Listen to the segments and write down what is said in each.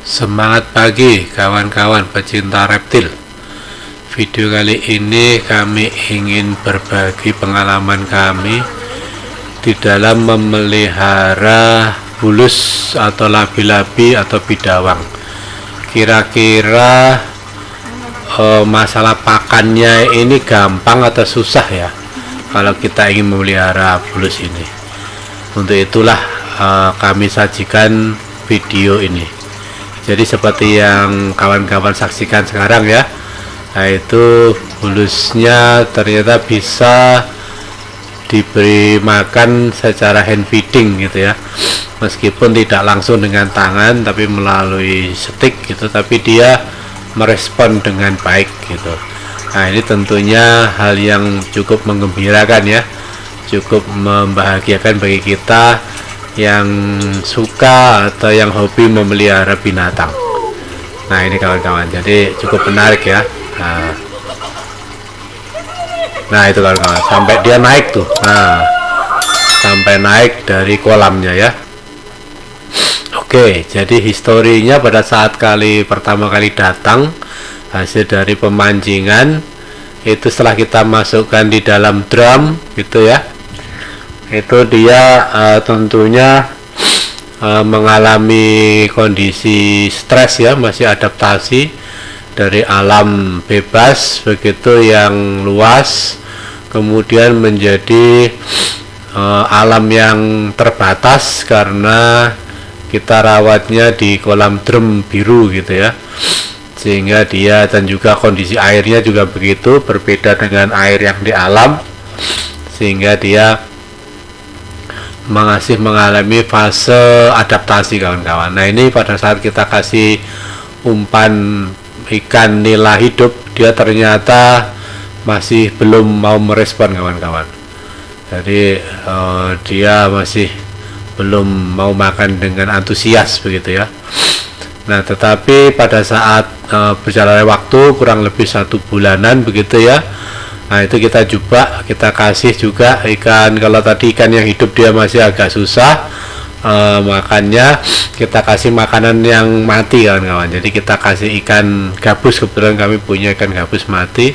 Semangat pagi kawan-kawan pecinta reptil. Video kali ini kami ingin berbagi pengalaman kami di dalam memelihara bulus atau labi-labi atau bidawang. Kira-kira masalah pakannya ini gampang atau susah ya kalau kita ingin memelihara bulus ini. Untuk itulah kami sajikan video ini. Jadi seperti yang kawan-kawan saksikan sekarang ya, yaitu bulusnya ternyata bisa diberi makan secara hand feeding gitu ya, meskipun tidak langsung dengan tangan tapi melalui stick gitu, tapi dia merespon dengan baik gitu. Nah, ini tentunya hal yang cukup menggembirakan ya, cukup membahagiakan bagi kita yang suka atau yang hobi memelihara binatang. Nah, ini kawan-kawan, jadi cukup menarik ya. Nah itu kawan-kawan, sampai dia naik tuh, nah sampai naik dari kolamnya ya. Oke, jadi historinya pada saat pertama kali datang hasil dari pemancingan itu, setelah kita masukkan di dalam drum gitu ya, itu dia tentunya mengalami kondisi stres ya, masih adaptasi dari alam bebas begitu yang luas, kemudian menjadi alam yang terbatas karena kita rawatnya di kolam drum biru gitu ya, sehingga dia dan juga kondisi airnya juga begitu berbeda dengan air yang di alam, sehingga dia mengalami fase adaptasi kawan-kawan. Nah, ini pada saat kita kasih umpan ikan nila hidup, dia ternyata masih belum mau merespon kawan-kawan. Jadi dia masih belum mau makan dengan antusias begitu ya. Nah, tetapi pada saat berjalannya waktu kurang lebih 1 bulanan begitu ya, nah itu kita kasih juga ikan. Kalau tadi ikan yang hidup dia masih agak susah makannya, kita kasih makanan yang mati kawan-kawan. Jadi kita kasih ikan gabus, kebetulan kami punya ikan gabus mati,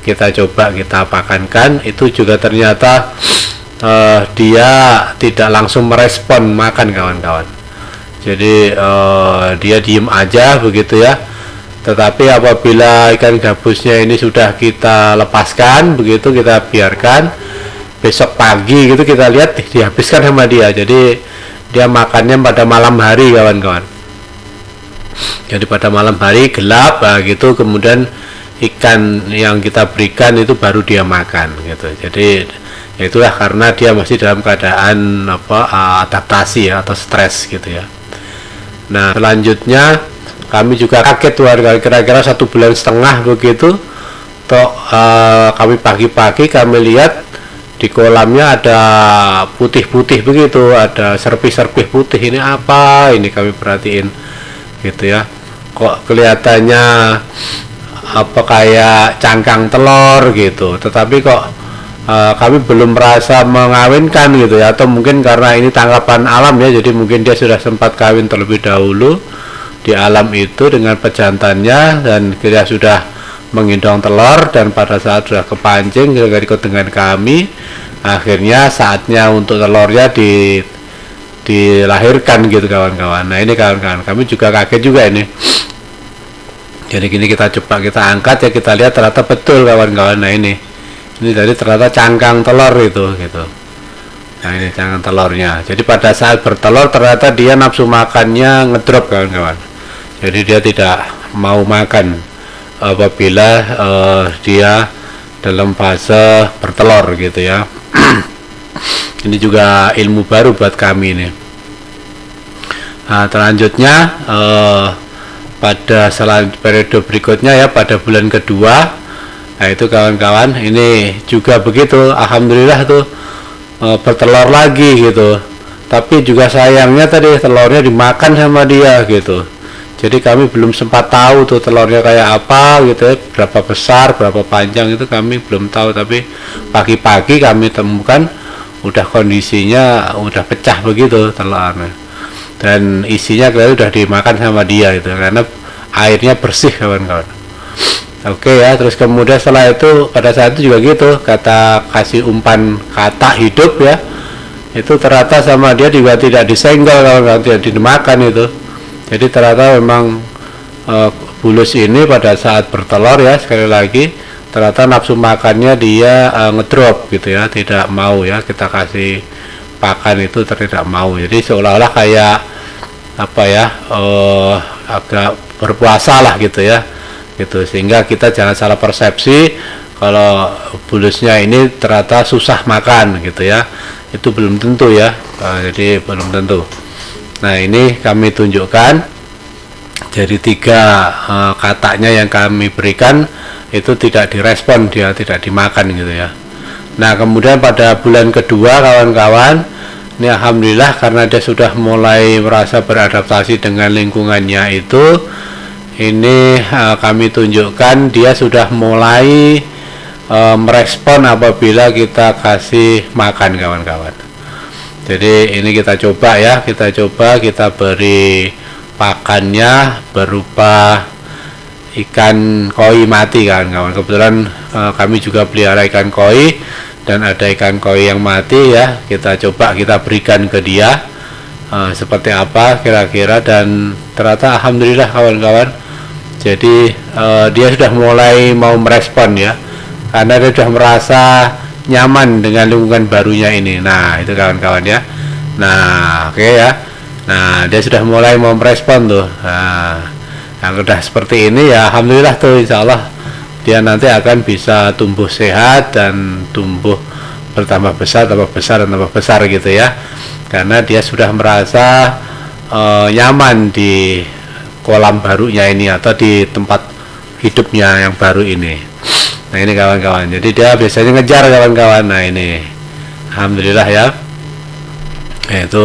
kita coba kita pakankan. Itu juga ternyata dia tidak langsung merespon makan kawan-kawan. Jadi dia diem aja begitu ya. Tetapi apabila ikan gabusnya ini sudah kita lepaskan begitu, kita biarkan, besok pagi gitu kita lihat dihabiskan sama dia. Jadi dia makannya pada malam hari kawan-kawan. Jadi pada malam hari gelap gitu, kemudian ikan yang kita berikan itu baru dia makan gitu. Jadi itulah karena dia masih dalam keadaan adaptasi ya, atau stres gitu ya. Nah, selanjutnya kami juga kaget warga, kira-kira 1,5 bulan begitu toh kami pagi-pagi kami lihat di kolamnya ada putih-putih begitu, ada serpih-serpih putih. Ini apa ini, kami perhatiin gitu ya, kok kelihatannya kayak cangkang telur gitu, tetapi kok kami belum merasa mengawinkan gitu ya, atau mungkin karena ini tangkapan alam ya, jadi mungkin dia sudah sempat kawin terlebih dahulu di alam itu dengan pejantannya, dan dia sudah mengindong telur, dan pada saat sudah kepancing ikut dengan kami, akhirnya saatnya untuk telurnya dilahirkan gitu kawan-kawan. Nah, ini kawan-kawan, kami juga kaget juga ini. Jadi gini, kita coba kita angkat ya, kita lihat ternyata betul kawan-kawan. Nah, ini dari ternyata cangkang telur itu gitu. Nah, ini cangkang telurnya. Jadi pada saat bertelur ternyata dia nafsu makannya ngedrop kawan-kawan. Jadi dia tidak mau makan apabila dia dalam fase bertelur gitu ya. Ini juga ilmu baru buat kami ini. Nah, selanjutnya pada periode berikutnya ya, pada bulan kedua, nah itu kawan-kawan, ini juga begitu, alhamdulillah tuh bertelur lagi gitu. Tapi juga sayangnya tadi telurnya dimakan sama dia gitu. Jadi kami belum sempat tahu tuh telurnya kayak apa gitu ya, berapa besar, berapa panjang itu kami belum tahu. Tapi pagi-pagi kami temukan udah kondisinya udah pecah begitu telurnya. dan isinya kalian udah dimakan sama dia itu, karena airnya bersih kawan-kawan. Oke ya, terus kemudian setelah itu pada saat itu juga gitu, kata kasih umpan kata hidup ya, itu ternyata sama dia juga tidak disenggol kawan-kawan, tidak dimakan itu. Jadi ternyata memang bulus ini pada saat bertelur ya, sekali lagi ternyata nafsu makannya dia ngedrop gitu ya, tidak mau ya kita kasih pakan itu, tidak mau. Jadi seolah-olah kayak apa ya, agak berpuasa lah gitu ya, gitu. Sehingga kita jangan salah persepsi kalau bulusnya ini ternyata susah makan gitu ya, itu belum tentu ya. Jadi belum tentu. Nah ini kami tunjukkan jadi 3 katanya yang kami berikan itu tidak direspon, dia tidak dimakan gitu ya. Nah kemudian pada bulan kedua kawan-kawan, ini alhamdulillah karena dia sudah mulai merasa beradaptasi dengan lingkungannya itu, ini kami tunjukkan dia sudah mulai merespon apabila kita kasih makan kawan-kawan. Jadi ini kita coba ya, kita beri pakannya berupa ikan koi mati kawan-kawan. Kebetulan kami juga pelihara ikan koi dan ada ikan koi yang mati ya, kita coba kita berikan ke dia seperti apa kira-kira, dan ternyata alhamdulillah kawan-kawan, jadi dia sudah mulai mau merespon ya, karena dia sudah merasa nyaman dengan lingkungan barunya ini. Nah itu kawan-kawan ya, nah oke ya, nah dia sudah mulai mau merespon tuh. Nah udah seperti ini ya alhamdulillah tuh, insya Allah dia nanti akan bisa tumbuh sehat dan tumbuh bertambah besar, tambah besar gitu ya, karena dia sudah merasa nyaman di kolam barunya ini atau di tempat hidupnya yang baru ini. Nah ini kawan-kawan, jadi dia biasanya ngejar kawan-kawan. Nah ini alhamdulillah ya, itu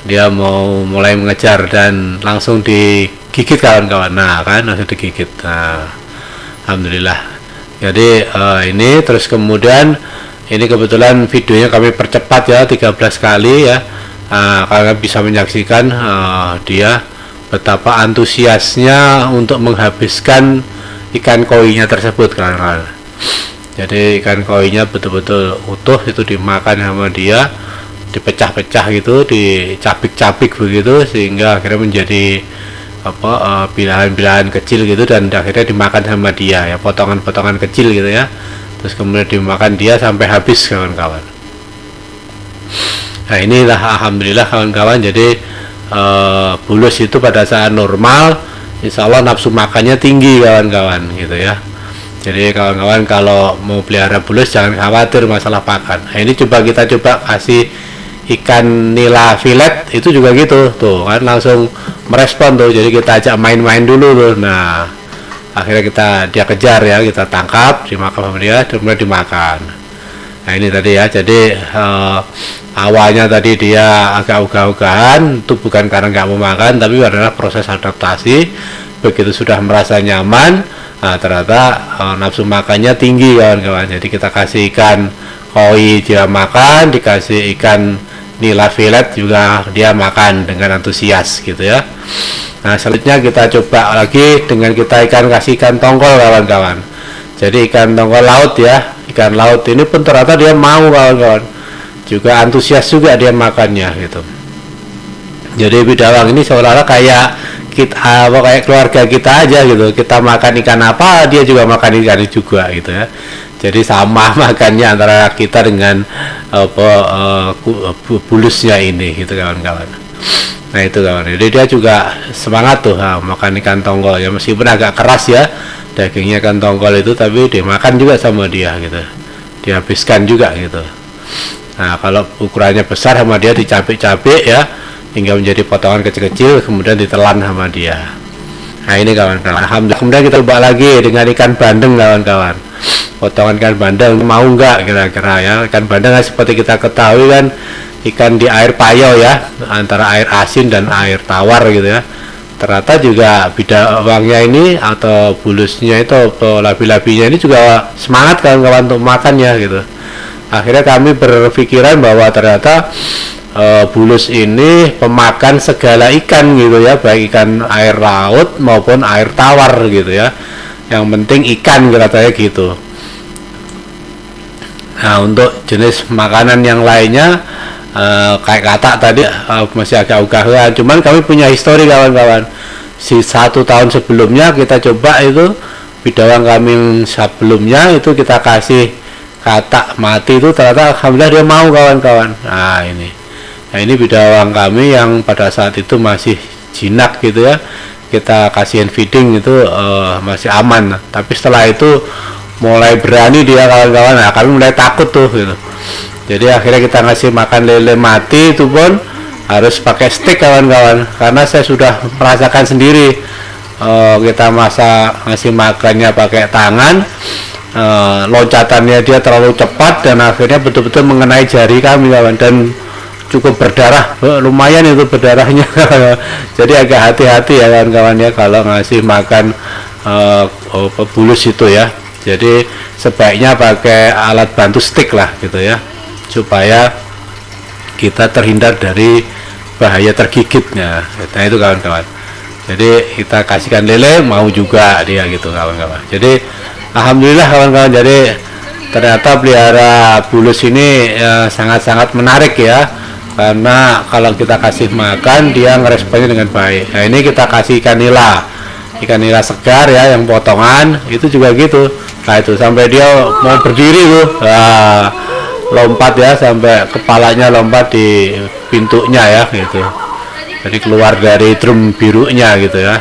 dia mau mulai mengejar dan langsung digigit kawan-kawan. Nah kan langsung digigit. Nah alhamdulillah. Jadi ini terus kemudian ini kebetulan videonya kami percepat ya, 13 kali ya. Kalian bisa menyaksikan dia betapa antusiasnya untuk menghabiskan ikan koinya tersebut kawan-kawan. Jadi ikan koinya betul-betul utuh itu dimakan sama dia, dipecah-pecah gitu, dicapik-capik begitu, sehingga akhirnya menjadi bilahan-bilahan kecil gitu, dan akhirnya dimakan sama dia ya, potongan-potongan kecil gitu ya, terus kemudian dimakan dia sampai habis kawan-kawan. Nah inilah alhamdulillah kawan-kawan, jadi bulus itu pada saat normal insya Allah nafsu makannya tinggi kawan-kawan gitu ya. Jadi kawan-kawan kalau mau pelihara bulus jangan khawatir masalah pakan. Nah ini kita coba kasih ikan nila filet itu juga gitu tuh kan, langsung merespon tuh. Jadi kita ajak main-main dulu tuh. Nah akhirnya dia kejar ya, kita tangkap, dimakan sama dia, kemudian dimakan. Nah ini tadi ya, jadi awalnya tadi dia agak ogah-ogahan, itu bukan karena nggak mau makan, tapi adalah proses adaptasi. Begitu sudah merasa nyaman, nah ternyata nafsu makannya tinggi kawan-kawan. Jadi kita kasih ikan koi dia makan, dikasih ikan nila filet juga dia makan dengan antusias gitu ya. Nah selanjutnya kita coba lagi dengan kita kasih ikan tongkol kawan-kawan. Jadi ikan tongkol laut ya, ikan laut ini pun ternyata dia mau kawan-kawan, juga antusias juga dia makannya gitu. Jadi bidawang ini seolah-olah kayak kita, kayak keluarga kita aja gitu, kita makan ikan apa dia juga makan ikan itu juga gitu ya. Jadi sama makannya antara kita dengan bulusnya ini gitu kawan-kawan. Nah itu kawan, jadi dia juga semangat tuh makan ikan tongkol ya, meskipun agak keras ya dagingnya ikan tongkol itu, tapi dimakan juga sama dia gitu, dihabiskan juga gitu. Nah kalau ukurannya besar sama dia dicapik-capik ya hingga menjadi potongan kecil-kecil, kemudian ditelan sama dia. Nah ini kawan-kawan, alhamdulillah. Kemudian kita coba lagi dengan ikan bandeng kawan-kawan, potongan ikan bandeng, mau nggak kira-kira ya. Ikan bandeng seperti kita ketahui kan ikan di air payo ya, antara air asin dan air tawar gitu ya. Ternyata juga bidawangnya ini atau bulusnya itu atau labi-labinya ini juga semangat kawan-kawan untuk makannya gitu. Akhirnya kami berpikiran bahwa ternyata bulus ini pemakan segala ikan gitu ya, baik ikan air laut maupun air tawar gitu ya, yang penting ikan katanya gitu. Nah, untuk jenis makanan yang lainnya kayak katak tadi masih agak ugahan, cuman kami punya histori kawan-kawan. 1 tahun sebelumnya kita coba itu bidawang kami sebelumnya itu kita kasih katak mati, itu ternyata alhamdulillah dia mau kawan-kawan. Nah ini bidawang kami yang pada saat itu masih jinak gitu ya, kita kasihin feeding itu masih aman. Tapi setelah itu mulai berani dia kawan-kawan. Nah kami mulai takut tuh gitu. Jadi akhirnya kita ngasih makan lele mati, itu pun harus pakai stick kawan-kawan, karena saya sudah merasakan sendiri. Kita ngasih makannya pakai tangan, loncatannya dia terlalu cepat dan akhirnya betul-betul mengenai jari kami kawan, dan cukup berdarah, lumayan itu berdarahnya. Jadi agak hati-hati ya kawan-kawan ya kalau ngasih makan bulus itu ya. Jadi sebaiknya pakai alat bantu stick lah gitu ya, supaya kita terhindar dari bahaya tergigitnya. Nah itu kawan-kawan. Jadi kita kasihkan lele mau juga dia gitu kawan-kawan. Jadi alhamdulillah kawan-kawan, jadi ternyata pelihara bulus ini sangat-sangat menarik ya, karena kalau kita kasih makan dia ngeresponnya dengan baik. Nah ini kita kasih ikan nila segar ya, yang potongan itu juga gitu. Nah itu sampai dia mau berdiri tuh, lompat ya, sampai kepalanya lompat di pintunya ya gitu, jadi keluar dari drum birunya gitu ya.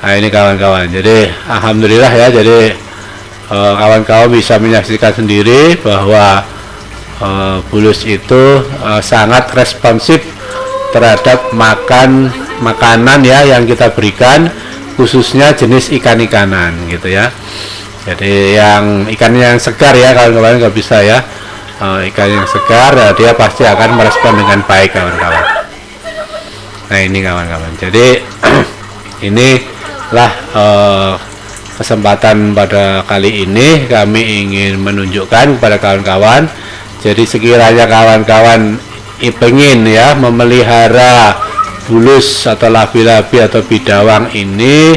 Nah ini kawan-kawan, jadi alhamdulillah ya, jadi kawan-kawan bisa menyaksikan sendiri bahwa bulus itu sangat responsif terhadap makanan ya yang kita berikan, khususnya jenis ikan-ikanan gitu ya. Jadi yang ikan yang segar ya kawan-kawan, nggak bisa ya, ikan yang segar ya, dia pasti akan merespon dengan baik kawan-kawan. Nah ini kawan-kawan, jadi inilah kesempatan pada kali ini kami ingin menunjukkan kepada kawan-kawan. Jadi sekiranya kawan-kawan ingin ya memelihara bulus atau labi-labi atau bidawang ini,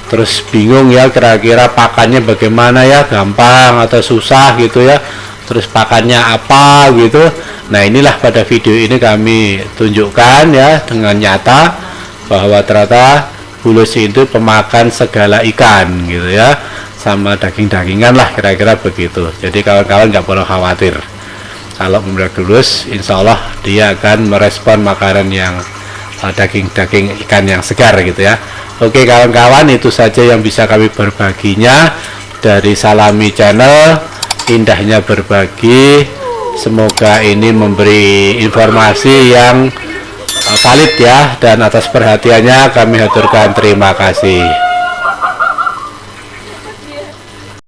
terus bingung ya kira-kira pakannya bagaimana ya, gampang atau susah gitu ya, terus pakannya apa gitu. Nah inilah pada video ini kami tunjukkan ya dengan nyata bahwa ternyata bulus itu pemakan segala ikan gitu ya, sama daging-dagingan lah kira-kira begitu. Jadi kawan-kawan nggak perlu khawatir, kalau memelihara bulus insya Allah dia akan merespon makanan yang daging-daging ikan yang segar gitu ya. Oke kawan-kawan, itu saja yang bisa kami berbaginya dari Salami Channel, indahnya berbagi. Semoga ini memberi informasi yang valid ya, dan atas perhatiannya kami haturkan terima kasih.